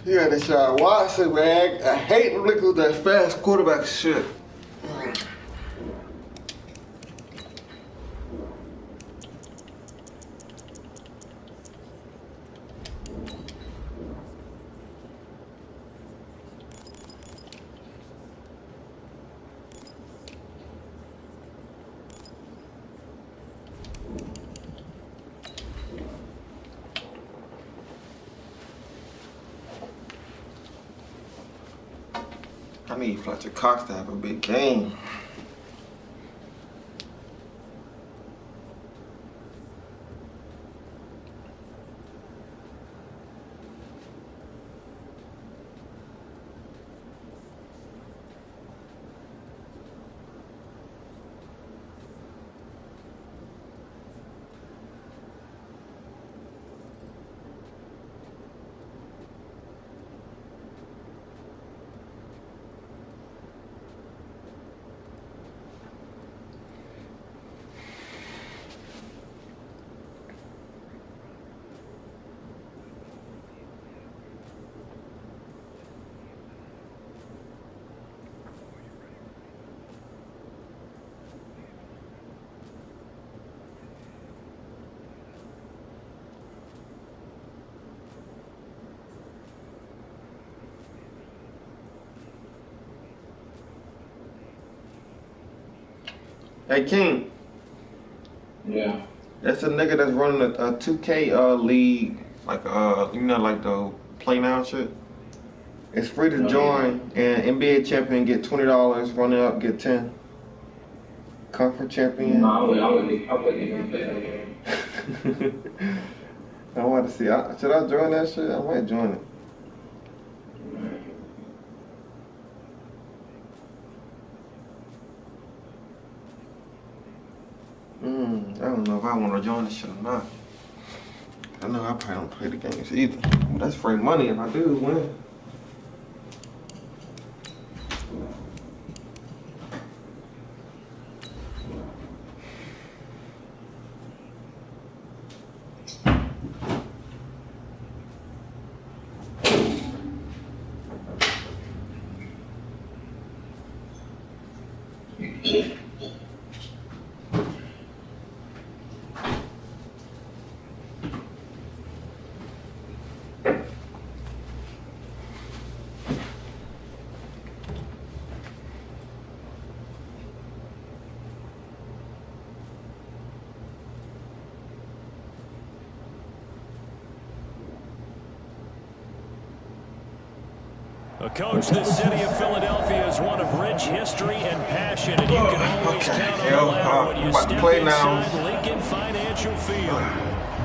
Yeah, this Watson, man. I hate the niggas that fast quarterback shit. I need Fletcher Cox to have a big game. Hey King. Yeah. That's a nigga that's running a 2K league, like you know, like the play now shit. It's free to join, and NBA champion get $20, runner up get 10. Comfort champion. No, I wouldn't even play that game. I want to see. Should I join that shit? I might join it. I don't know if I want to join this shit or not. I know I probably don't play the games either. That's free money if I do win. Coach, the city of Philadelphia is one of rich history and passion, and you can always count on the ladder when you step inside Lincoln Financial Field.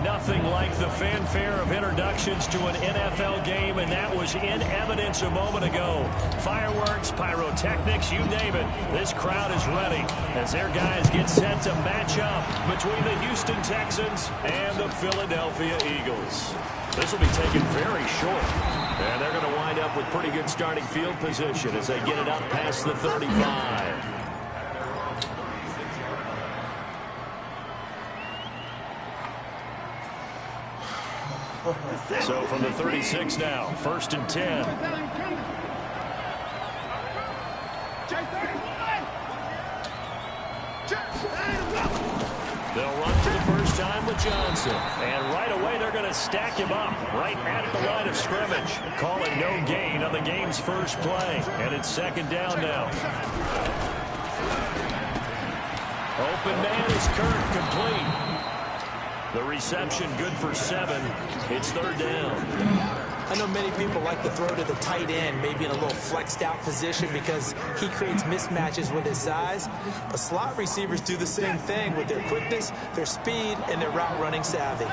Nothing like the fanfare of introductions to an NFL game, and that was in evidence a moment ago. Fireworks, pyrotechnics, you name it. This crowd is ready as their guys get set to match up between the Houston Texans and the Philadelphia Eagles. This will be taken very short. And they're going to wind up with pretty good starting field position as they get it up past the 35. So from the 36 now, 1st and 10. They'll run for the first time with Johnson. And right away, they're going to stack him up right at the line of scrimmage. Call it no gain on the game's first play. And it's 2nd down now. Open man is Kirk, complete. The reception good for 7. It's 3rd down. I know many people like to throw to the tight end, maybe in a little flexed out position because he creates mismatches with his size. But slot receivers do the same thing with their quickness, their speed, and their route running savvy.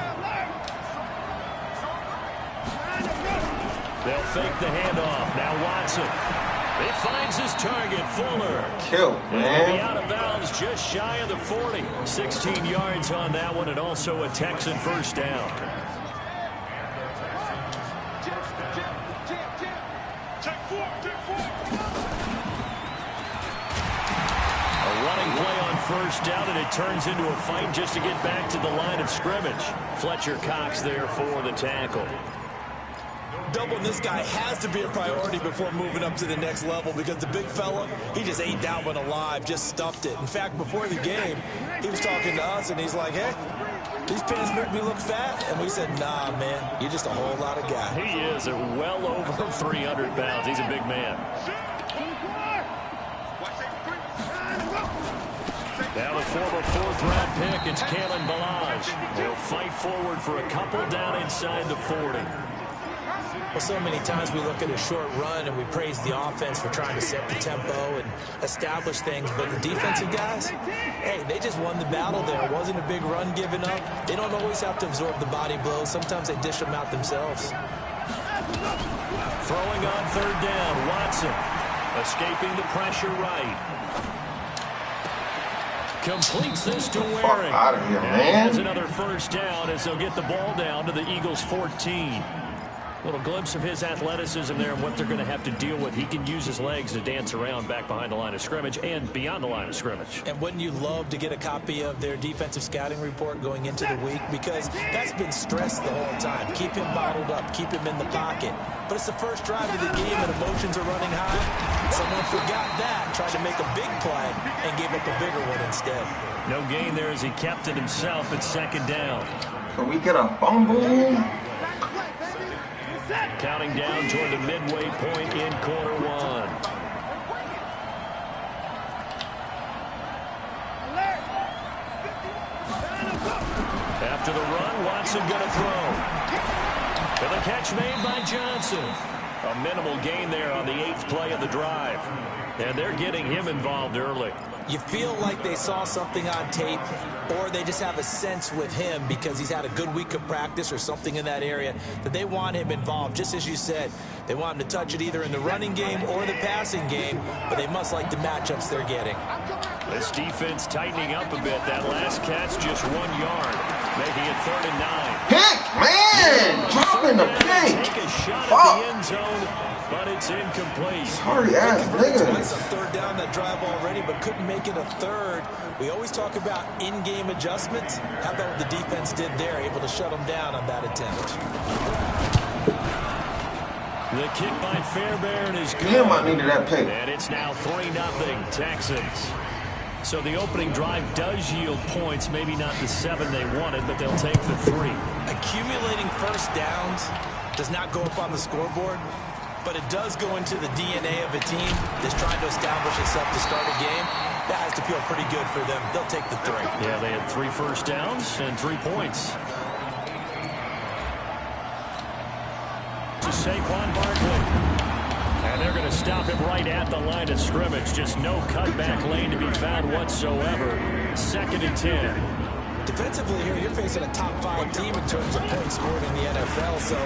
They'll fake the handoff. Now Watson. He finds his target, Fuller. Kill, man. He'll be out of bounds just shy of the 40. 16 yards on that one, and also a Texan first down. A running play on first down, and it turns into a fight just to get back to the line of scrimmage. Fletcher Cox there for the tackle. Doubling this guy has to be a priority before moving up to the next level because the big fella, he just ate that one alive, just stuffed it. In fact, before the game, he was talking to us, and he's like, hey, these pants make me look fat. And we said, nah, man, you're just a whole lot of guy. He is at well over 300 pounds. He's a big man. Now the former fourth-round pick, it's Kalen Balaj. He'll fight forward for a couple down inside the 40. Well, so many times we look at a short run and we praise the offense for trying to set the tempo and establish things, but the defensive guys, hey, they just won the battle there. It wasn't a big run given up. They don't always have to absorb the body blows. Sometimes they dish them out themselves. Throwing on third down, Watson. Escaping the pressure right. Completes this to Waring. Out of here, and man. has another first down as they'll get the ball down to the Eagles' 14. Little glimpse of his athleticism there and what they're going to have to deal with. He can use his legs to dance around back behind the line of scrimmage and beyond the line of scrimmage. And wouldn't you love to get a copy of their defensive scouting report going into the week? Because that's been stressed the whole time. Keep him bottled up. Keep him in the pocket. But it's the first drive of the game and emotions are running high. Someone forgot that, tried to make a big play, and gave up a bigger one instead. No gain there as he kept it himself at second down. So we get a fumble. Counting down toward the midway point in quarter one. After the run, Watson going to throw. And the catch made by Johnson. A minimal gain there on the 8th play of the drive. And they're getting him involved early. You feel like they saw something on tape, or they just have a sense with him because he's had a good week of practice or something in that area that they want him involved. Just as you said, they want him to touch it either in the running game or the passing game, but they must like the matchups they're getting. This defense tightening up a bit. That last catch just 1 yard, making it 3rd and 9. Pick, man! Dropping the pick! Take a shot at the end zone, but it's incomplete. Sorry ass Twice nigga. on third down that drive already, but couldn't make it a third. We always talk about in-game adjustments. How about what the defense did there, able to shut them down on that attempt? The kick by Fairbairn is good. Damn, I needed that pick. And it's now 3-0 Texans. So the opening drive does yield points, maybe not the 7 they wanted, but they'll take the 3. Accumulating first downs does not go up on the scoreboard, but it does go into the DNA of a team that's trying to establish itself to start a game. That has to feel pretty good for them. They'll take the 3. Yeah, they had 3 first downs and 3 points. To Saquon Barkley. And they're going to stop him right at the line of scrimmage. Just no cutback lane to be found whatsoever. 2nd and 10. Defensively here, you're facing a top 5 team in terms of points scored in the NFL. So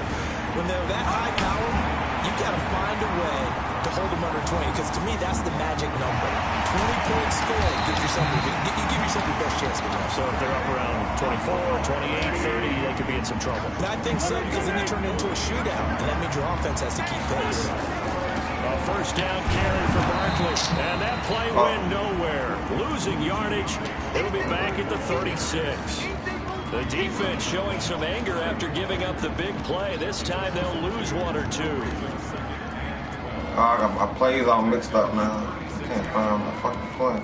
when they're that high powered, you've got to find a way to hold them under 20. Because to me, that's the magic number. 20 points scored gives yourself your best chance to win. So if they're up around 24, 28, 30, they could be in some trouble. And I think so, because then you turn it into a shootout, and that means your offense has to keep pace. A first down carry for Barkley. And that play went nowhere. Losing yardage. It'll be back at the 36. The defense showing some anger after giving up the big play. This time they'll lose 1 or 2. I got my plays all mixed up now. Can't find my fucking play.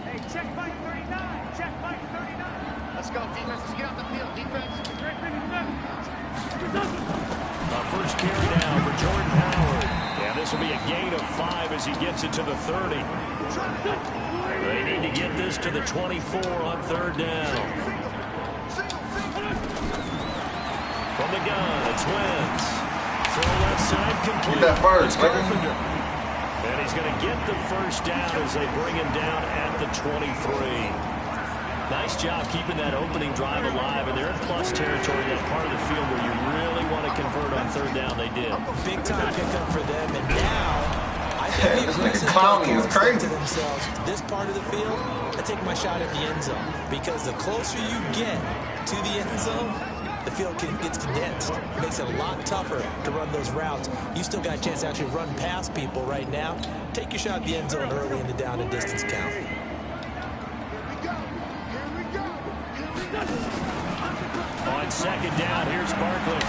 Hey, check Mike 39. Check Mike 39. Let's go, defense. Let's get out the field. Defense. First carry now for Jordan Howard. Yeah, this will be a gain of 5 as he gets it to the 30. They need to get this to the 24 on 3rd down. From the gun, it's Wentz. Throw left side complete. Get that first, Carpenter. And he's going to get the first down as they bring him down at the 23. Nice job keeping that opening drive alive, and they're in plus territory, that part of the field where you really want to convert on 3rd down. They did. Big time pickup for them, and now I think This nigga Clowney is crazy. to themselves, this part of the field, I take my shot at the end zone, because the closer you get to the end zone, the field gets condensed. It makes it a lot tougher to run those routes. You still got a chance to actually run past people right now. Take your shot at the end zone early in the down and distance count. On second down, here's Barkley.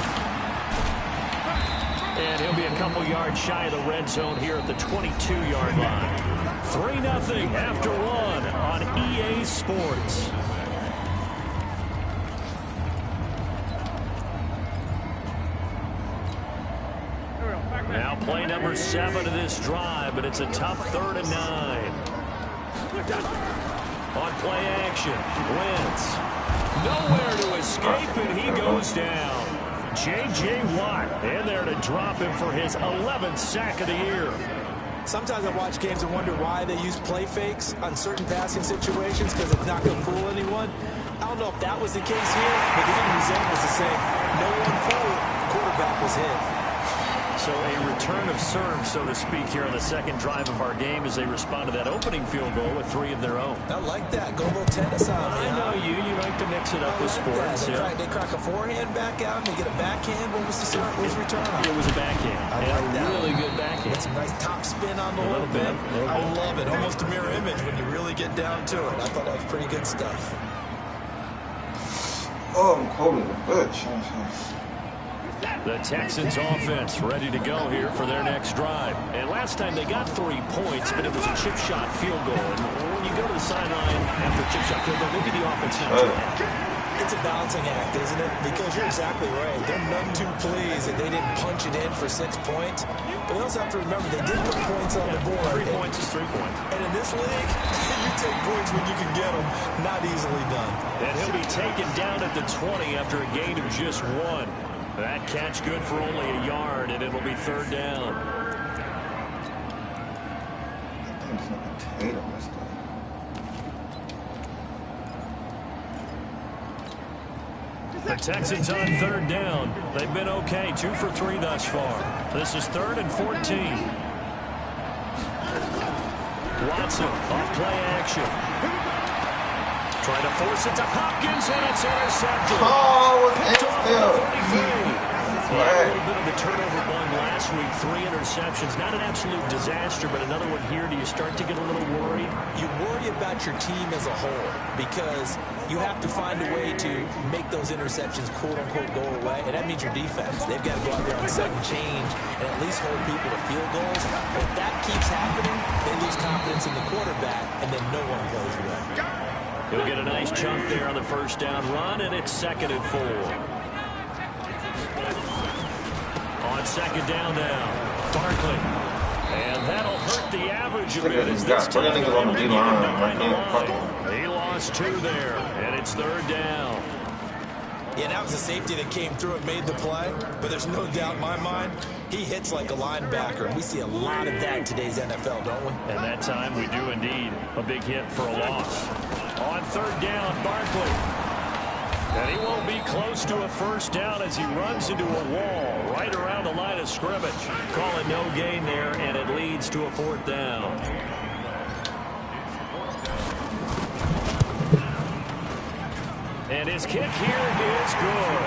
And he'll be a couple yards shy of the red zone here at the 22-yard line. 3-0 after one on EA Sports. Now play number 7 of this drive, but it's a tough 3rd and 9. On play action, Wentz. Nowhere to escape, and he goes down. J.J. Watt in there to drop him for his 11th sack of the year. Sometimes I watch games and wonder why they use play fakes on certain passing situations because it's not going to fool anyone. I don't know if that was the case here, but the end result was the same. No one fooled. The quarterback was hit. So a return of serve, so to speak, here on the second drive of our game as they respond to that opening field goal with 3 of their own. I like that. Go a little tennis on me. I know you. You like to mix it up with sports. They crack a forehand back out and they get a backhand. What was the return on? It was a backhand. I like that. Really good backhand. Get some nice top spin on the little bit. I love it. Almost a mirror image when you really get down to it. I thought that was pretty good stuff. Oh, I'm cold as a bitch. The Texans offense ready to go here for their next drive. And last time they got 3 points, but it was a chip shot field goal. And when you go to the sideline after a chip shot field goal, maybe the offense not too happy. It's a balancing act, isn't it? Because you're exactly right. They're none too pleased that they didn't punch it in for 6 points. But they also have to remember they did put points on the board. 3 points is 3 points. And in this league, you take points when you can get them. Not easily done. And he'll be taken down at the 20 after a gain of just 1. That catch good for only a yard, and it'll be 3rd down. The Texans on 3rd down. They've been okay, 2 for 3 thus far. This is 3rd and 14. Watson off play action. Trying to force it to Hopkins, and it's intercepted. Oh, it's A little bit of a turnover bug last week, 3 interceptions. Not an absolute disaster, but another one here. Do you start to get a little worried? You worry about your team as a whole because you have to find a way to make those interceptions, quote-unquote, go away, and that means your defense. They've got to go out there on second change and at least hold people to field goals. But if that keeps happening, they lose confidence in the quarterback, and then no one plays well. He'll get a nice chunk there on the 1st down run, and it's 2nd and 4. On 2nd down now, Barkley. And that'll hurt the average a bit as this time he lost 2 there, and it's 3rd down. Yeah, that was a safety that came through and made the play, but there's no doubt in my mind, he hits like a linebacker, and we see a lot of that in today's NFL, don't we? And that time we do indeed. A big hit for a loss. On 3rd down, Barkley. And he won't be close to a 1st down as he runs into a wall right around the line of scrimmage. Call it no gain there, and it leads to a 4th down. And his kick here is good.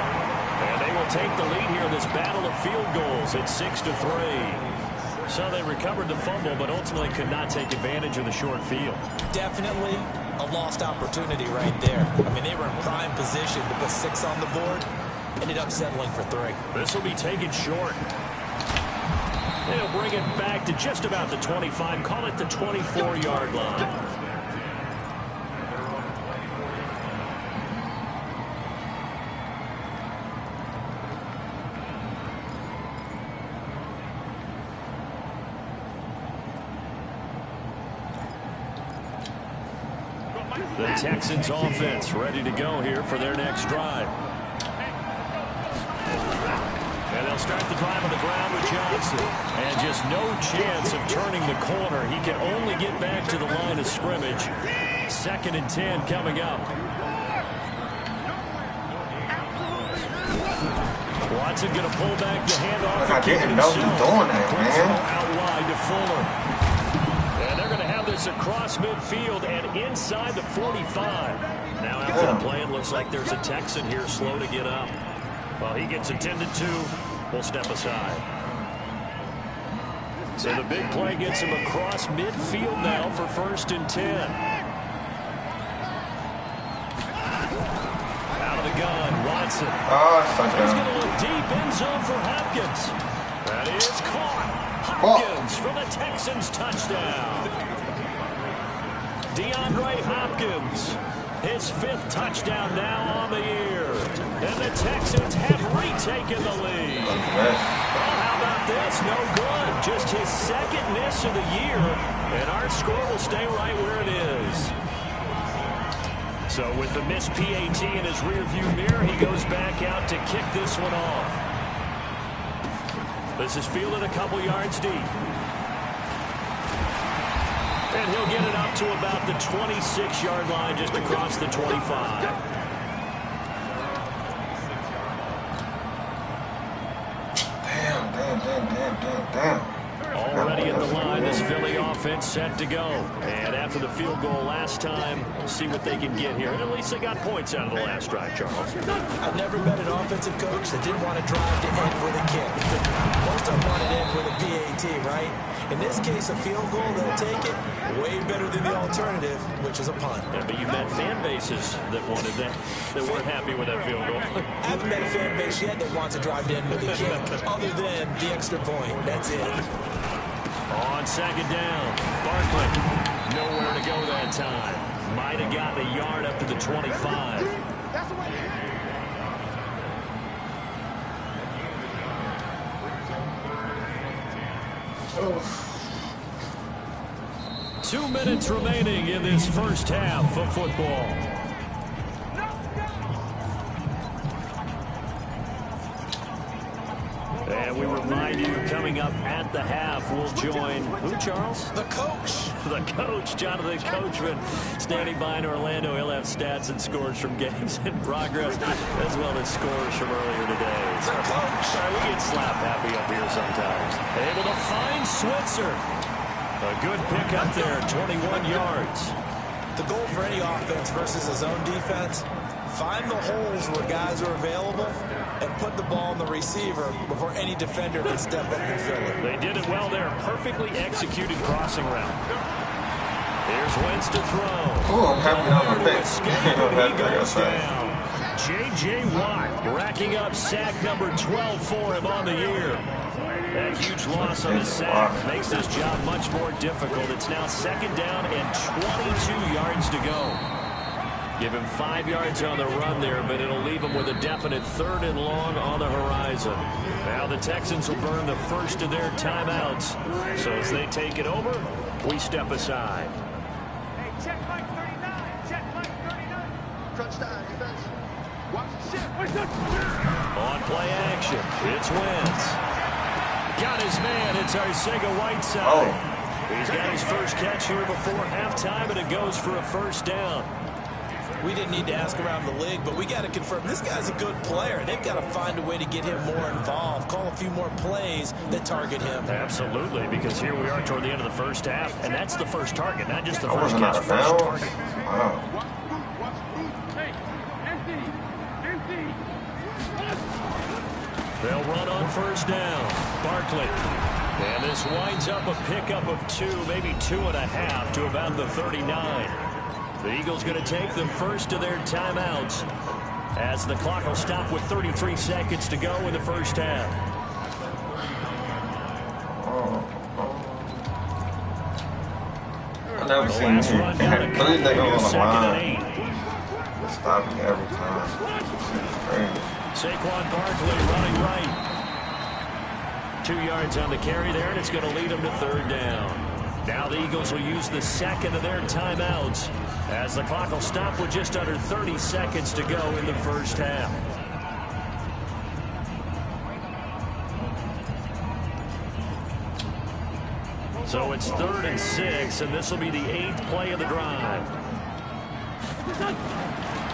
And they will take the lead here in this battle of field goals at 6-3. So they recovered the fumble, but ultimately could not take advantage of the short field. Definitely a lost opportunity right there. I mean, they were in prime position to put 6 on the board. Ended up settling for 3. This will be taken short. They'll bring it back to just about the 25. Call it the 24-yard line. The Texans offense ready to go here for their next drive. And they'll start the drive on the ground with Johnson. And just no chance of turning the corner. He can only get back to the line of scrimmage. 2nd and 10 coming up. Watson going to pull back the handoff. I didn't know he was doing that, man. Out wide to Fuller. And they're going to have this across midfield and inside the 45. Now after the play, it looks like there's a Texan here slow to get up. Well, he gets attended to. We'll step aside. So the big play gets him across midfield now for 1st and 10. Out of the gun, Watson. Johnson. He's going to look deep end zone for Hopkins. That is caught. Hopkins for the Texans touchdown. DeAndre Hopkins, his 5th touchdown now on the year. And the Texans have retaken the lead. Oh, how about this? No good. Just his 2nd miss of the year. And our score will stay right where it is. So with the missed PAT in his rearview mirror, he goes back out to kick this one off. This is fielded a couple yards deep. And he'll get it up to about the 26-yard line, just across the 25. Damn. Already at the line, this Philly offense set to go. And after the field goal last time, we'll see what they can get here. And at least they got points out of the last drive, Charles. I've never met an offensive coach that didn't want to drive to end with a kick. Most of them want to end with a PAT, right? In this case, a field goal, they'll take it. Way better than the alternative, which is a punt. Yeah, but you met fan bases that wanted that weren't happy with that field goal. I haven't met a fan base yet that wants to drive to end with a kick, other than the extra point. That's it. On 2nd down, Barkley, nowhere to go that time. Might have gotten a yard up to the 25. Oh. 2 minutes remaining in this first half of football. And we remind you, coming up at the half, we'll join who, Charles? The coach. The coach, Jonathan Coachman, standing by in Orlando. He'll have stats and scores from games in progress, as well as scores from earlier today. The coach. Sorry, we get slap happy up here sometimes. Able to find Switzer. A good pick up there, 21 yards. The goal for any offense versus a zone defense, find the holes where guys are available and put the ball on the receiver before any defender can step up and fill it. They did it well there. Perfectly executed crossing route. Here's Wentz to throw. Oh, I'm happy on my pick. J.J. Watt racking up sack number 12 for him on the year. That huge loss on the sack makes this job much more difficult. It's now 2nd down and 22 yards to go. Give him 5 yards on the run there, but it'll leave him with a definite 3rd and long on the horizon. Now the Texans will burn the first of their timeouts. So as they take it over, we step aside. Hey, check Mike 39. Check Mike 39. Crunch time, defense. Watch the shit. On play action, it's Wentz. Got his man. It's Arcega-Whiteside. Oh. He's got his first catch here before halftime, and it goes for a 1st down. We didn't need to ask around the league, but we got to confirm this guy's a good player. They've got to find a way to get him more involved, call a few more plays that target him. Absolutely, because here we are toward the end of the first half, and that's the first target, not just the I first wasn't catch, out of first bounds. target. Wow. They'll run on 1st down. Barkley. And this winds up a pickup of 2, maybe 2.5 to about the 39. The Eagles going to take the first of their timeouts as the clock will stop with 33 seconds to go in the first half. I never The seen last him. run down a But couple these niggas here, on the 2nd line. and 8. Stopping every time. Crazy. Saquon Barkley running right. 2 yards on the carry there, and it's going to lead them to 3rd down. Now the Eagles will use the 2nd of their timeouts as the clock will stop with just under 30 seconds to go in the first half. So it's 3rd and 6, and this will be the 8th play of the drive.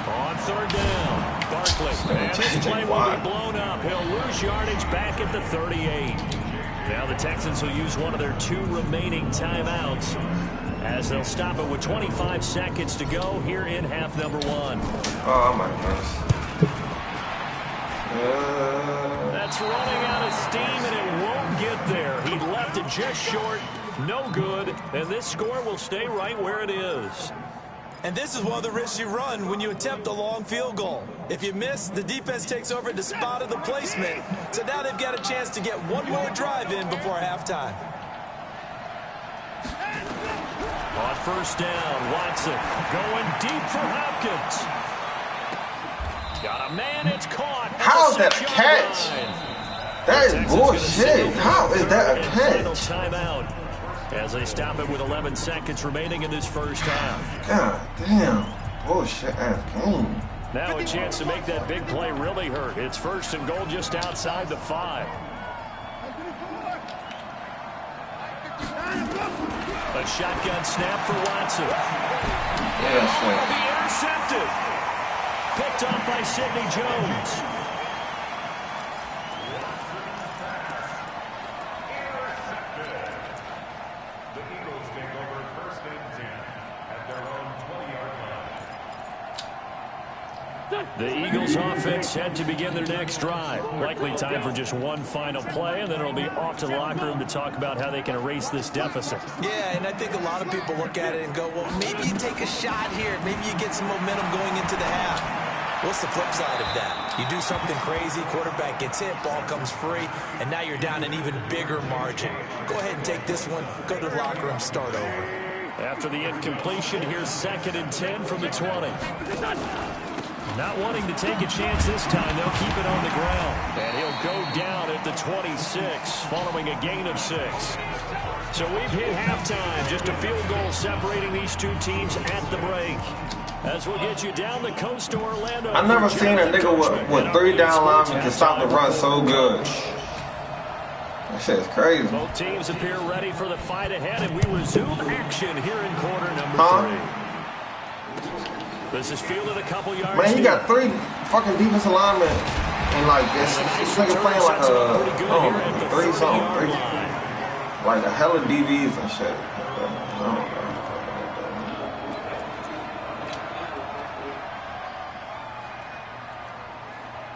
On 3rd down, Barkley. And this play will be blown up. He'll lose yardage back at the 38. Now the Texans will use one of their 2 remaining timeouts as they'll stop it with 25 seconds to go here in half number 1. Oh my gosh. That's running out of steam, and it won't get there. He left it just short. No good. And this score will stay right where it is. And this is one of the risks you run when you attempt a long field goal. If you miss, the defense takes over the spot of the placement. So now they've got a chance to get one more drive in before halftime. On first down, Watson going deep for Hopkins. Got a man, it's caught. How is that a catch? That is bullshit. How is that a catch? Timeout as they stop it with 11 seconds remaining in this first half. God damn. Bullshit ass game. Now a chance to make that big play really hurt. It's first and goal just outside the 5. A shotgun snap for Watson. Yeah, sure. Be intercepted. Picked off by Sidney Jones. The Eagles offense set to begin their next drive. Likely time for just one final play, and then it'll be off to the locker room to talk about how they can erase this deficit. Yeah, and I think a lot of people look at it and go, well, maybe you take a shot here. Maybe you get some momentum going into the half. What's the flip side of that? You do something crazy, quarterback gets hit, ball comes free, and now you're down an even bigger margin. Go ahead and take this one, go to the locker room, start over. After the incompletion, here's 2nd and 10 from the 20. Not wanting to take a chance this time, they'll keep it on the ground. And he'll go down at the 26, following a gain of 6. So we've hit halftime, just a field goal separating these two teams at the break. As we'll get you down the coast to Orlando. I've never seen a nigga with 3 down linemen to stop the run so good. That shit's crazy. Both teams appear ready for the fight ahead, and we resume action here in quarter number 3. This is fielded a couple yards. Man, he got 3 fucking defensive linemen, and like this nigga playing like a 3 something, like a hella DBs and shit.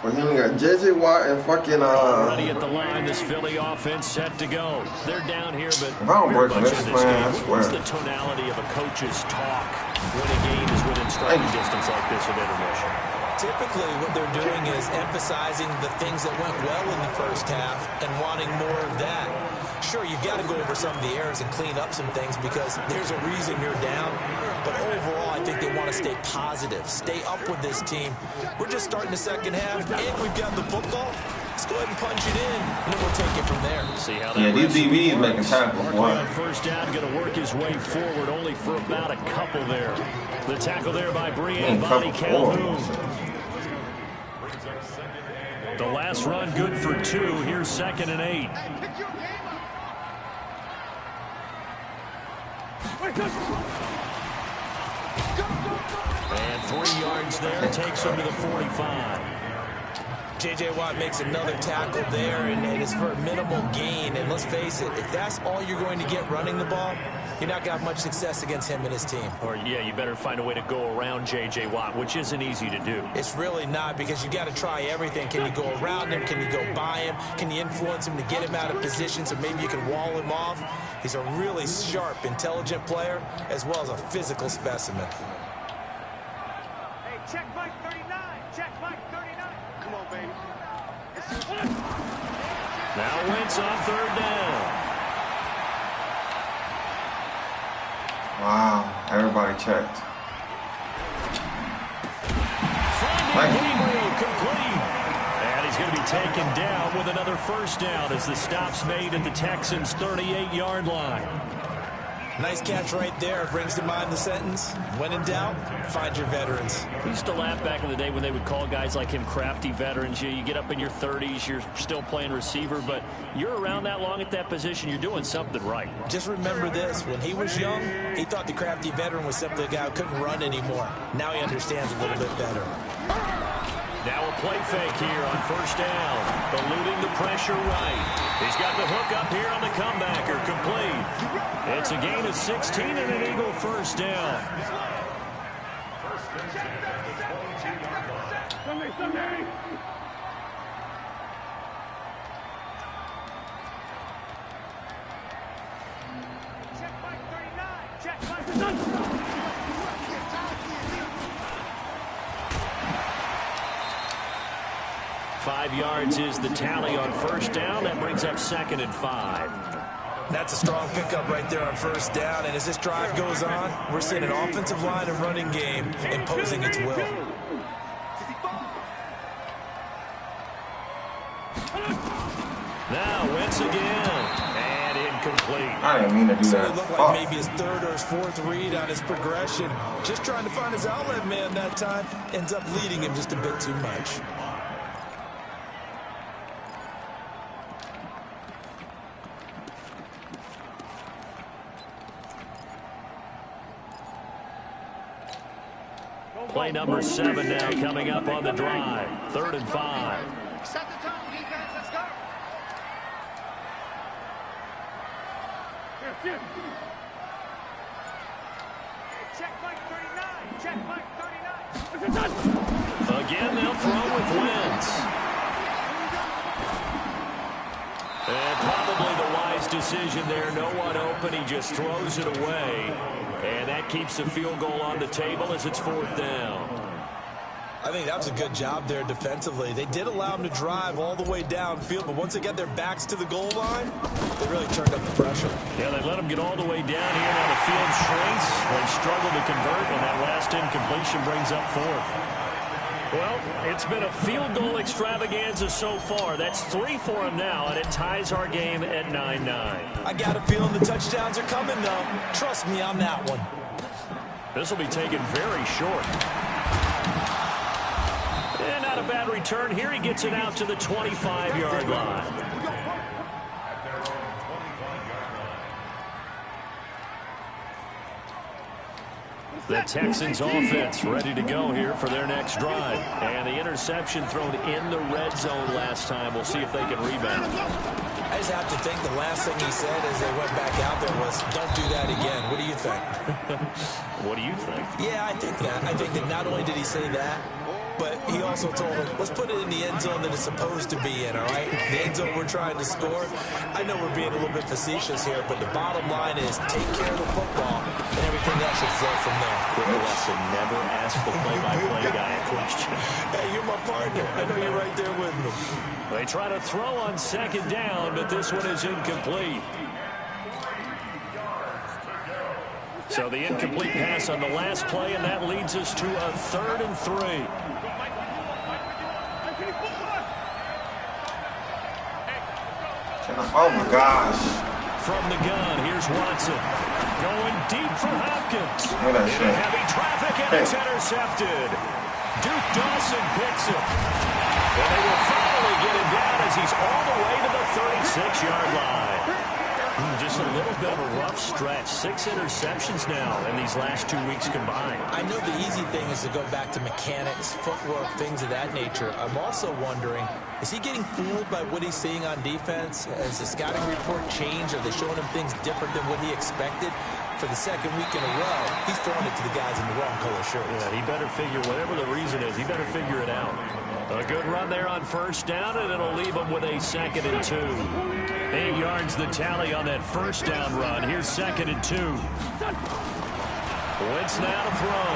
But he only got JJ Watt and fucking Already at the line, this Philly offense set to go. They're down here, but if I don't break this, man, I what's swear. the tonality of a coach's talk when a game is within striking distance like this of intermission? Typically, what they're doing is emphasizing the things that went well in the first half and wanting more of that. Sure, you've got to go over some of the errors and clean up some things because there's a reason you're down. But overall, I think they want to stay positive, stay up with this team. We're just starting the second half, and we've got the football. Let's go ahead and punch it in, and then we'll take it from there. See how that these DBs making tackles. On first down, going to work his way forward, only for about a couple there. The tackle there by Brian Bonnie Calhoun. The last run good for 2. Here's 2nd and 8. And 3 yards there, takes him to the 45. J.J. Watt makes another tackle there, and it is for a minimal gain. And let's face it, if that's all you're going to get running the ball, you're not going to have much success against him and his team. Or, yeah, you better find a way to go around J.J. Watt, which isn't easy to do. It's really not, because you got to try everything. Can you go around him? Can you go by him? Can you influence him to get him out of position so maybe you can wall him off? He's a really sharp, intelligent player, as well as a physical specimen. Hey, check Mike 39. Check Mike 39. Come on, baby. Now Wentz on 3rd down. Wow, everybody checked. Complete. And he's going to be taken down with another first down as the stop's made at the Texans' 38-yard line. Nice catch right there. Brings to mind the sentence, when in doubt, find your veterans. We used to laugh back in the day when they would call guys like him crafty veterans. You get up in your 30s, you're still playing receiver, but you're around that long at that position, you're doing something right. Just remember this, when he was young, he thought the crafty veteran was simply a guy who couldn't run anymore. Now he understands a little bit better. Now a play fake here on first down. Eluding the pressure right. He's got the hook up here on the comebacker. Complete. It's a gain of 16 and an Eagle first down. Sunday. Check Mike 39. Check Mike 39. 5 yards is the tally on first down. That brings up 2nd and 5. That's a strong pickup right there on first down. And as this drive goes on, we're seeing an offensive line and running game imposing its will. Now Wentz again. And incomplete. I didn't mean to do So that. it looked like maybe his 3rd or his 4th read on his progression. Just trying to find his outlet man that time. Ends up leading him just a bit too much. Play number 7 now coming up on the drive. 3rd and 5. Set the tone, defense. Let's go. Check Mike 39. Check Mike 39. Again, they'll throw with Wentz. And probably the wise decision there. No one open. He just throws it away. And that keeps the field goal on the table as it's 4th down. I think that was a good job there defensively. They did allow him to drive all the way downfield, but once they got their backs to the goal line, they really turned up the pressure. Yeah, they let him get all the way down here. Now the field shrinks. They struggle to convert, and that last incompletion brings up 4th. Well, it's been a field goal extravaganza so far. That's 3 for him now, and it ties our game at 9-9. I got a feeling the touchdowns are coming, though. Trust me on that one. This will be taken very short. And not a bad return here. He gets it out to the 25-yard line. The Texans offense ready to go here for their next drive. And the interception thrown in the red zone last time. We'll see if they can rebound. I just have to think the last thing he said as they went back out there was, don't do that again. What do you think? What do you think? Yeah, I think that. I think that not only did he say that, but he also told him, let's put it in the end zone that it's supposed to be in, all right? The end zone we're trying to score. I know we're being a little bit facetious here, but the bottom line is take care of the football, and everything else should flow from there. Quick lesson, never ask the play-by-play guy a question. Hey, you're my partner. I know you're right there with me. They try to throw on 2nd down, but this one is incomplete. So the incomplete pass on the last play, and that leads us to a 3rd and 3. Oh, my gosh. From the gun, here's Watson. Going deep for Hopkins. Look at that In heavy traffic, and it's intercepted. Duke Dawson picks it. And they will finally get him down as he's all the way to the 36-yard line. Just a little bit of a rough stretch. 6 interceptions now in these last 2 weeks combined. I know the easy thing is to go back to mechanics, footwork, things of that nature. I'm also wondering, is he getting fooled by what he's seeing on defense? Has the scouting report changed? Are they showing him things different than what he expected? For the 2nd week in a row, he's throwing it to the guys in the wrong color shirts. Yeah, he better figure, whatever the reason is, he better figure it out. A good run there on first down, and it'll leave him with a 2nd and 2. 8 yards the tally on that first down run. Here's 2nd and 2. Wentz now to throw.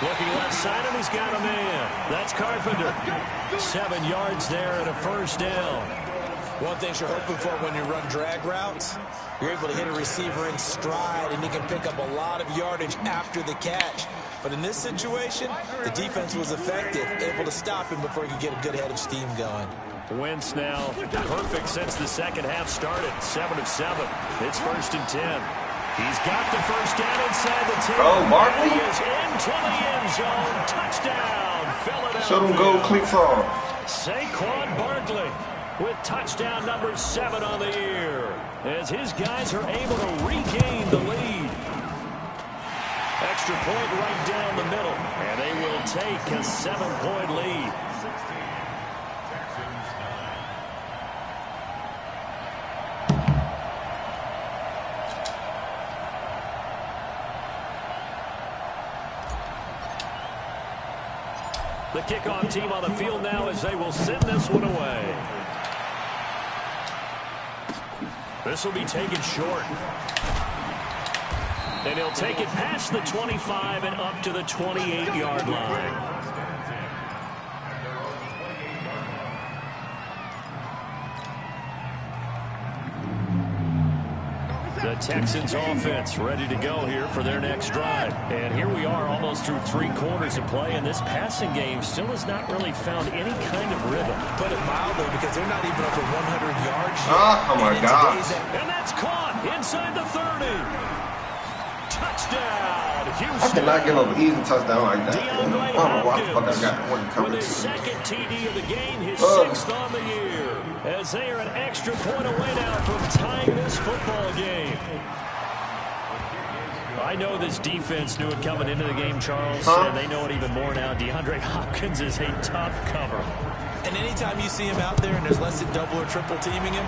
Looking left side, and he's got a man. That's Carpenter. 7 yards there and a first down. One thing you're hoping for when you run drag routes, you're able to hit a receiver in stride, and you can pick up a lot of yardage after the catch. But in this situation, the defense was effective, able to stop him before he could get a good head of steam going. Wentz now perfect since the second half started. 7 of 7. It's 1st and 10. He's got the first down inside the 10. Oh, Barkley. He is into the end zone. Touchdown, Philadelphia. Show them go, click fraud. Saquon Barkley with touchdown number 7 on the year as his guys are able to regain the lead. Extra point right down the middle, and they will take a 7-point lead. The kickoff team on the field now as they will send this one away. This will be taken short. And he'll take it past the 25 and up to the 28-yard line. The Texans offense ready to go here for their next drive. And here we are almost through 3 quarters of play, and this passing game still has not really found any kind of rhythm. Put it mildly, because they're not even over 100 yards yet. Oh my God. And that's caught inside the 30. Touchdown, Houston. I cannot give up an easy touchdown like that. I don't know why the fuck I got one with covered his too. second TD of the game, his 6th on the year. As they are an extra point away now from tying this football game. I know this defense knew it coming into the game, Charles, and they know it even more now. DeAndre Hopkins is a tough cover. And anytime you see him out there and there's less than double or triple teaming him,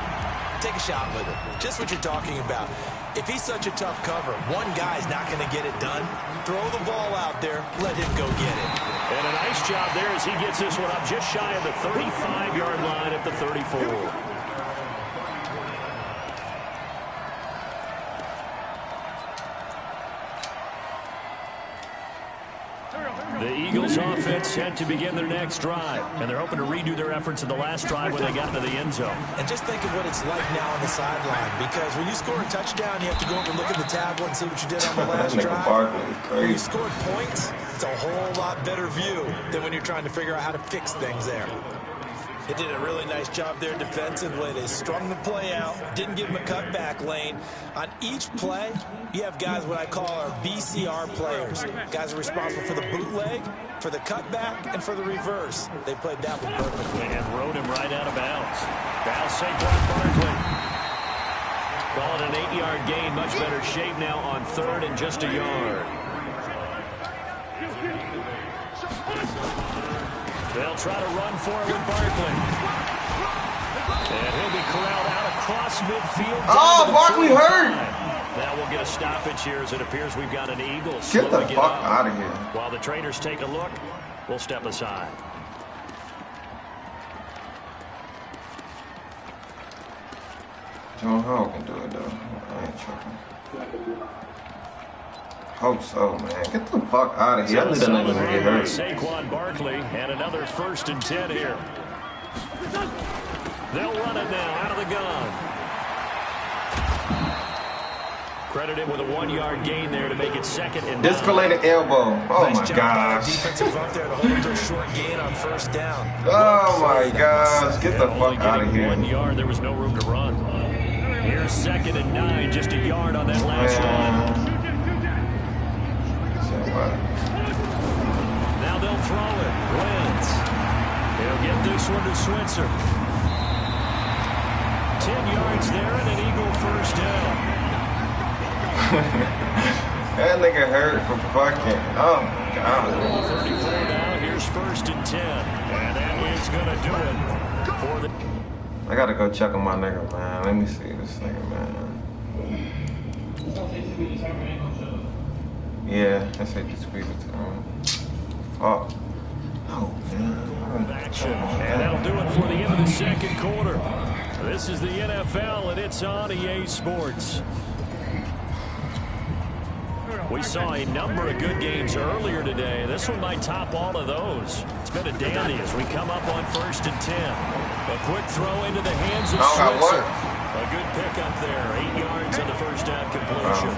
take a shot with him. Just what you're talking about. If he's such a tough cover, one guy's not going to get it done. Throw the ball out there. Let him go get it. And a nice job there as he gets this one up just shy of the 35-yard line at the 34. The Eagles offense set to begin their next drive, and they're hoping to redo their efforts in the last drive when they got into the end zone. And just think of what it's like now on the sideline, because when you score a touchdown, you have to go over and look at the tablet and see what you did on the last drive. When you scored points, it's a whole lot better view than when you're trying to figure out how to fix things there. They did a really nice job there defensively. They strung the play out, didn't give him a cutback lane. On each play, you have guys what I call our BCR players. Guys are responsible for the bootleg, for the cutback, and for the reverse. They played that one perfectly. And rode him right out of bounds. Now Saquon Barkley. Call it an 8-yard gain. Much better shape now on 3rd and just a yard. They'll try to run for it with Barkley. And he'll be corralled out across midfield. Oh, Barkley hurt. Now we'll get a stoppage here as it appears we've got an Eagles. Get the fuck out of here. While the traders take a look, we'll step aside. John Hall can do it though. I ain't tripping. Hope so, man. Get the fuck out of here. I knew that nigga was gonna get hurt. Saquon Barkley and another 1st and 10 here. They'll run it now out of the gun. Credited with a 1-yard gain there to make it 2nd and 9. Discolated elbow. Oh Nice my job by gosh. the defensive front there to hold up to a short gain on 1st down. Oh my gosh. Get the fuck out of here. 1 yard, there was no room to run. Here's 2nd and 9, just a yard on that last run. Now they'll throw it. Wentz. He'll get this one to Switzer. 10 yards there and an Eagle 1st down. That nigga hurt for fucking. Oh my god. 34 now. Here's 1st and 10. And that is going to do it for the... I gotta go check on my nigga, man. Let me see this nigga, man. Yeah, that's how you squeeze it to him. Oh. Oh, man. Action. And that'll do it for the end of the 2nd quarter. This is the NFL, and it's on EA Sports. We saw a number of good games earlier today. This one might top all of those. It's been a dandy as we come up on 1st and 10. A quick throw into the hands of Switzer. A good pickup there. 8 yards on the 1st down completion.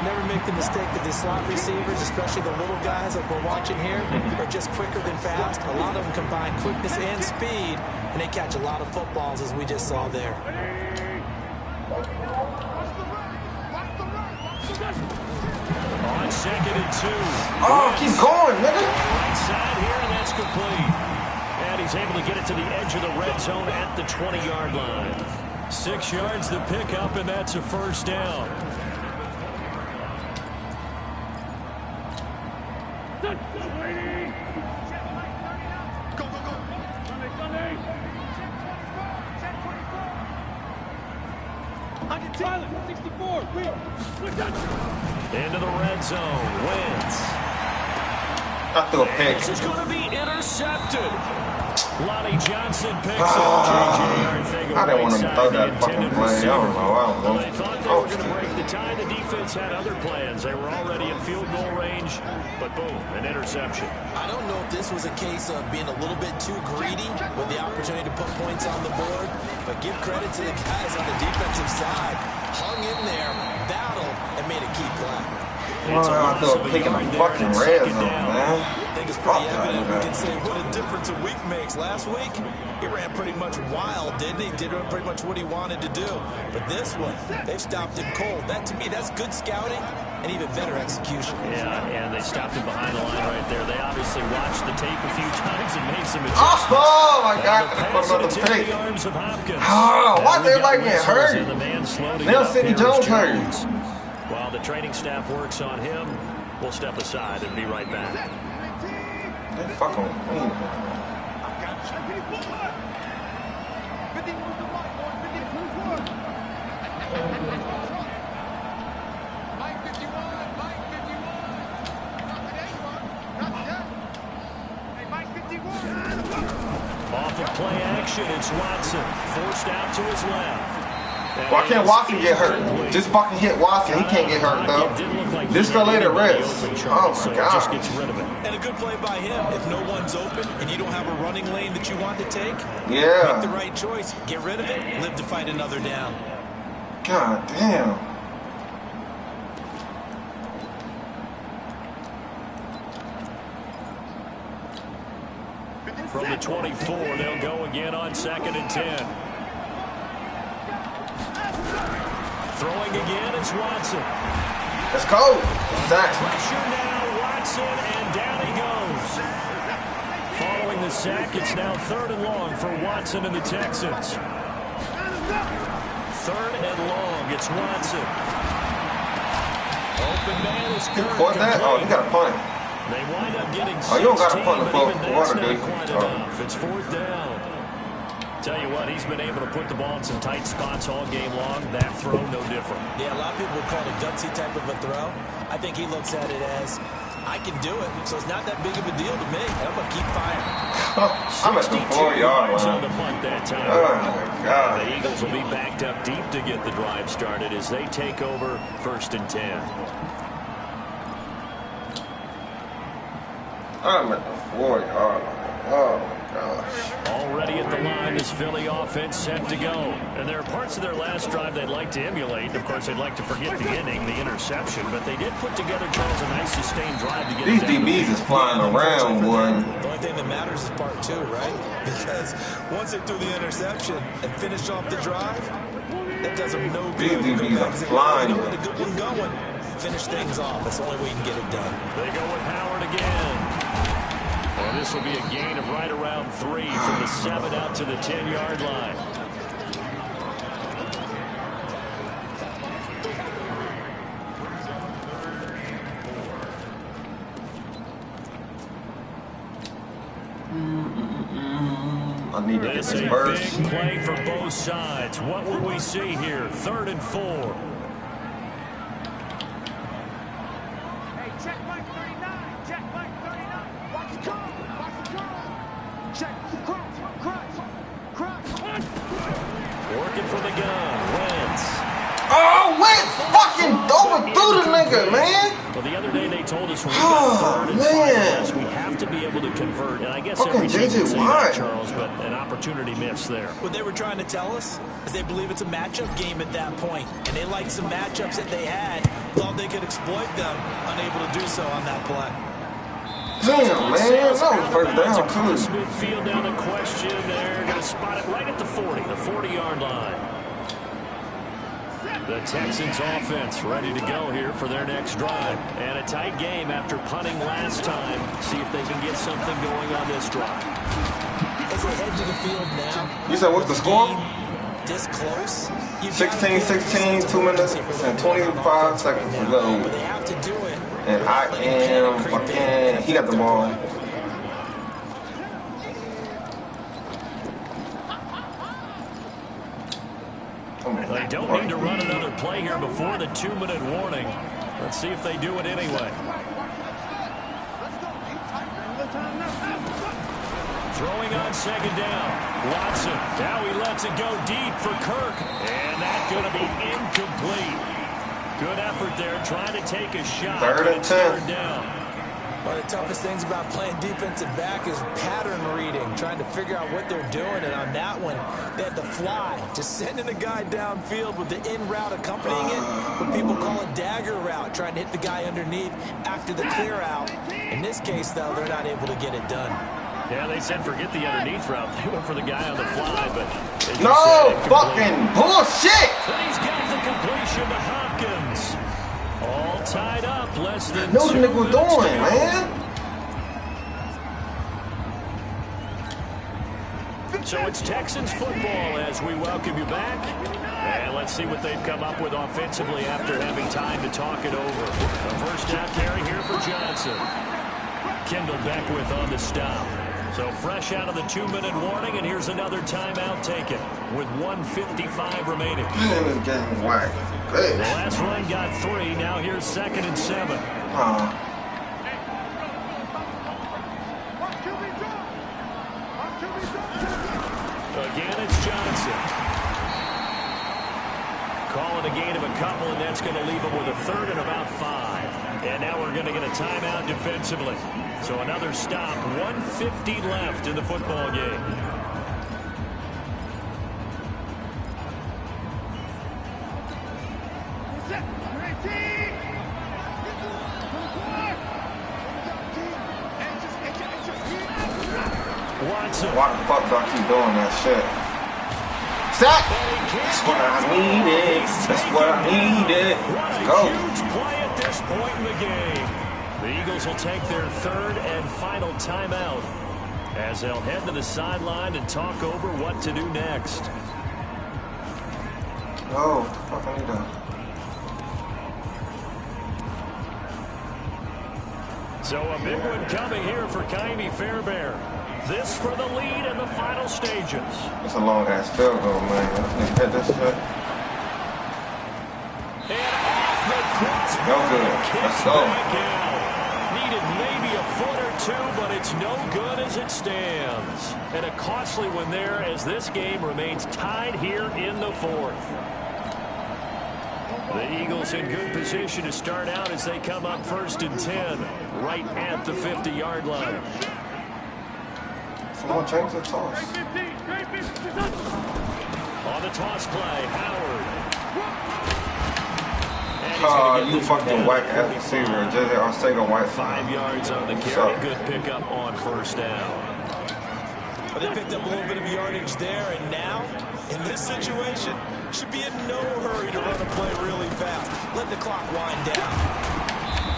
Never make the mistake that the slot receivers, especially the little guys like we're watching here, are just quicker than fast. A lot of them combine quickness and speed, and they catch a lot of footballs, as we just saw there. On 2nd and 2. Oh, keep going, nigga. Right side here, and that's complete. And he's able to get it to the edge of the red zone at the 20-yard line. 6 yards the pickup, and that's a 1st down. Into the red zone. Wentz. I threw a pick. This is going to be intercepted. Lonnie Johnson picks up J.J. Arthega. I didn't want him to throw that fucking play. I don't know. They thought they were going to break the tie. The defense had other plans. They were already in field goal range, but boom, an interception. I don't know if this was a case of being a little bit too greedy with the opportunity to put points on the board, but give credit to the guys on the defensive side. Hung in there, battled, and made a key play. I feel picking the fucking red zone, man. I think it's pretty evident we can say what a difference a week makes. Last week, he ran pretty much wild, didn't he? Did pretty much what he wanted to do. But this one, they've stopped him cold. That, to me, that's good scouting and even better execution. Yeah, and they stopped him behind the line right there. They obviously watched the tape a few times and made some adjustments. Oh, my God. Oh, why they like getting hurt? Now Sidney Jones hurt. While the training staff works on him, we'll step aside and be right back. They fucking clean. Off of play action, it's Watson. Forced out to his left. Why can't Watson get hurt? Just fucking hit Watson. He can't get hurt, though. This go later rest. Oh, my God. And a good play by him. If no one's open and you don't have a running lane that you want to take, yeah, make the right choice. Get rid of it. Live to fight another down. God damn. From the 24, they'll go again on 2nd and 10. Throwing again, it's Watson. Let's go. Zach. Pressure now, Watson, and down he goes. Following the sack, it's now 3rd and long for Watson and the Texans. 3rd and long, it's Watson. Open man is Kirk. What's that? Oh, you got a punt. They wind up getting 16, you don't got to punt the ball. but even that's not quite enough. It's 4th down. Tell you what, he's been able to put the ball in some tight spots all game long. That throw, no different. Yeah, a lot of people would call it a gutsy type of a throw. I think he looks at it as, I can do it, so it's not that big of a deal to me. I'm going to keep firing. I'm at the 4-yard line. On the punt that time. Oh, my God. The Eagles will be backed up deep to get the drive started as they take over 1st and 10. I'm at the 4-yard line. Oh, my gosh. Already at the line, this Philly offense set to go. And there are parts of their last drive they'd like to emulate. Of course, they'd like to forget the inning, the interception, but they did put together, Charles, a nice sustained drive to get these DBs is flying around, boy. The only thing that matters is part 2, right? Because once they threw the interception and finished off the drive, that does them no good. These DBs are flying. With a good one going, finish things off. That's the only way you can get it done. They go with Howard again. Well, this will be a gain of right around 3 from the 7 out to the 10-yard line. I need to get This this a burst. big play for both sides. What will we see here? 3rd and 4. Hey, check Mike 39. Check Mike 39. Watch the curl. Watch the curl. Check. Cross. Working for the gun. Wentz. Oh, Wentz fucking overthrew the nigga, man. Well, the other day they told us when we got 3rd and 5, we have to be able to convert. And I guess every team can say that, Charles, but an opportunity missed there. What they were trying to tell us is they believe it's a matchup game at that point, and they liked some matchups that they had, thought they could exploit them, unable to do so on that play. Damn, man, that was 1st down, Across too. midfield down the question. They're going to spot it right at the 40, the 40-yard line. The Texans offense ready to go here for their next drive. And a tight game after punting last time. See if they can get something going on this drive. As they head to the field now, You said what's the score? this close. 16-16, 2 minutes and 25 seconds to go. But they have to do it. And I am fucking, he got the ball. They don't need to run another play here before the 2-minute warning. Let's see if they do it anyway. Throwing on second down. Watson. Now he lets it go deep for Kirk. And that's going to be incomplete. Good effort there, trying to take a shot. Third and 10. Third down. One of the toughest things about playing defensive back is pattern reading, trying to figure out what they're doing. And on that one, they had to fly, just sending a guy downfield with the in route accompanying it, what people call a dagger route, trying to hit the guy underneath after the clear out. In this case, though, they're not able to get it done. Yeah, they said forget the underneath route. They went for the guy on the fly, but no fucking bullshit. And he's got the completion to Hopkins. All tied up, less than no 2 nigga minutes doing, to go. man. So it's Texans football as we welcome you back. And let's see what they've come up with offensively after having time to talk it over. The first down carry here for Johnson. Kendall Beckwith on the stop. So fresh out of the 2-minute warning, and here's another timeout taken with 1:55 remaining. Man, this game whack. The last run got 3. Now here's 2nd and 7. Again, it's Johnson. Calling a gain of a couple, and that's going to leave him with a 3rd and about 5. And now we're going to get a timeout defensively. So another stop, 1:50 left in the football game. Watson. Why the fuck do I keep doing that shit? Sack! That's what I needed. That's what I needed. Let's go. Huge play at this point in the game. The Eagles will take their 3rd and final timeout as they'll head to the sideline and talk over what to do next. Oh, fuck I need to. So a big one coming here for Kaimi Fairbairn. This for the lead in the final stages. It's a long ass field goal, man. Hit this shit. And off the crossbar. No good. Let's go. Needed maybe a foot or 2, but it's no good as it stands. And a costly one there as this game remains tied here in the 4th. The Eagles in good position to start out as they come up 1st and 10, right at the 50-yard line. Someone change the toss. On the toss play, Howard. Oh, you fucking whack ass receiver. Just Arcega White. 5 yards on the carry. Good pickup on 1st down. But they picked up a little bit of yardage there, and now, in this situation, should be in no hurry to run a play really fast. Let the clock wind down.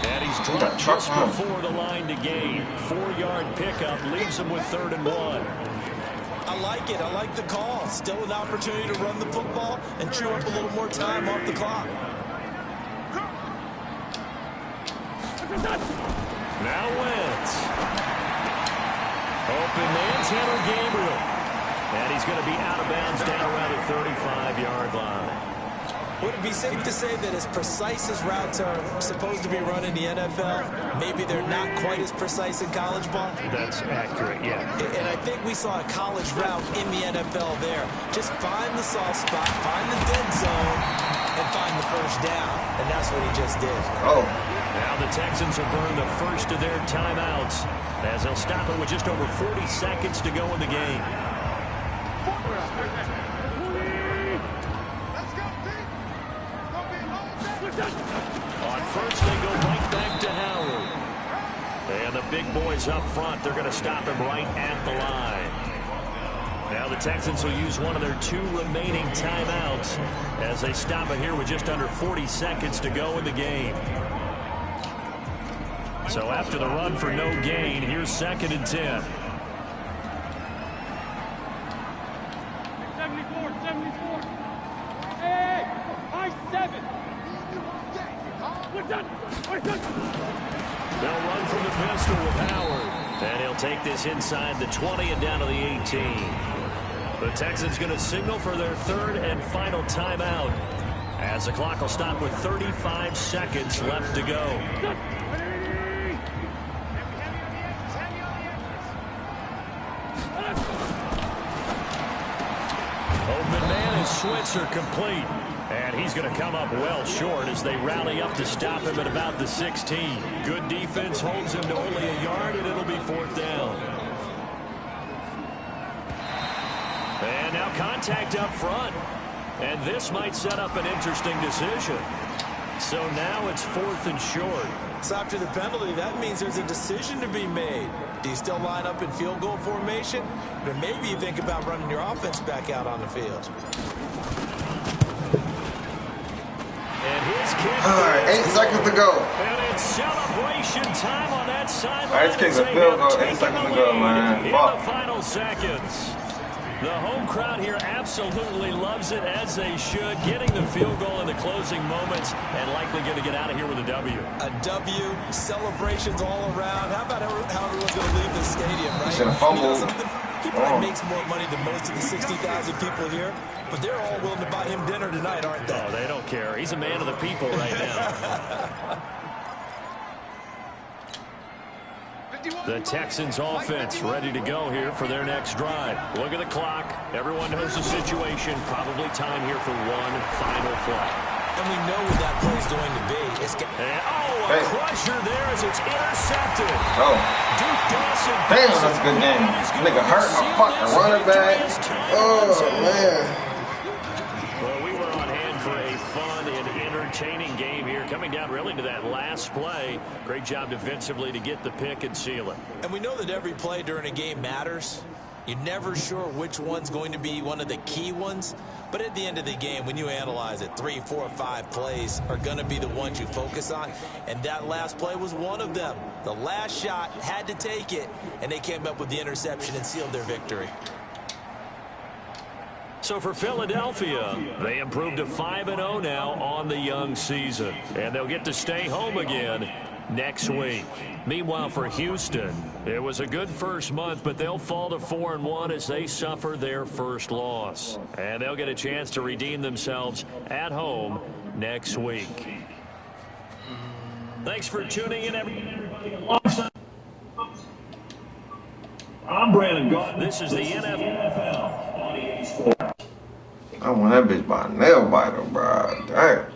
And he's dropped just before the line to gain. 4-yard pickup leaves him with 3rd and 1. I like it. I like the call. Still an opportunity to run the football and chew up a little more time off the clock. Now Wentz. Open man, Tanner Gabriel. And he's going to be out of bounds down around the 35-yard line. Would it be safe to say that as precise as routes are supposed to be run in the NFL, maybe they're not quite as precise in college ball? That's accurate, yeah. And I think we saw a college route in the NFL there. Just find the soft spot, find the dead zone, and find the 1st down. And that's what he just did. Oh. Now the Texans will burn the first of their timeouts as they'll stop it with just over 40 seconds to go in the game. On 1st, they go right back to Howard. And the big boys up front, they're going to stop him right at the line. Now the Texans will use one of their 2 remaining timeouts as they stop it here with just under 40 seconds to go in the game. So after the run for no gain, here's 2nd and 10. 74. Hey, I-7. They'll run from the pistol with Howard. And he'll take this inside the 20 and down to the 18. The Texans going to signal for their 3rd and final timeout as the clock will stop with 35 seconds left to go. Switzer complete. And he's going to come up well short as they rally up to stop him at about the 16. Good defense holds him to only a yard, and it'll be 4th down. And now contact up front. And this might set up an interesting decision. So now it's 4th and short. So after the penalty, that means there's a decision to be made. Do you still line up in field goal formation? Or maybe you think about running your offense back out on the field. And his kick. All right, 8 seconds to go. And it's celebration time on that sideline. All right, this kick's a field goal. 8 seconds to go, man. In the final seconds. The home crowd here absolutely loves it, as they should, getting the field goal in the closing moments and likely going to get out of here with a W. A W, celebrations all around. How about how everyone's going to leave the stadium, right? Should have fumbled. He probably makes more money than most of the 60,000 people here, but they're all willing to buy him dinner tonight, aren't they? Oh, they don't care. He's a man of the people right now. The Texans offense ready to go here for their next drive. Look at the clock. Everyone knows the situation. Probably time here for one final play. And we know what that play is going to be. A crusher there as it's intercepted. Oh. Duke Dawson. Damn, that's a good game. Nigga hurt my fucking running back. Oh, man. Well, we were on hand for a fun and entertaining game here, coming down really to that last play. Great job defensively to get the pick and seal it. And we know that every play during a game matters. You're never sure which one's going to be one of the key ones. But at the end of the game, when you analyze it, 3, 4, 5 plays are going to be the ones you focus on. And that last play was one of them. The last shot had to take it, and they came up with the interception and sealed their victory. So for Philadelphia, they improved to 5-0 now on the young season. And they'll get to stay home again next week. Meanwhile, for Houston, it was a good first month, but they'll fall to 4-1 as they suffer their first loss. And they'll get a chance to redeem themselves at home next week. Thanks for tuning in, everybody. I'm Brandon Gordon. This is the NFL. I want that bitch by a nail biter, bro. Damn.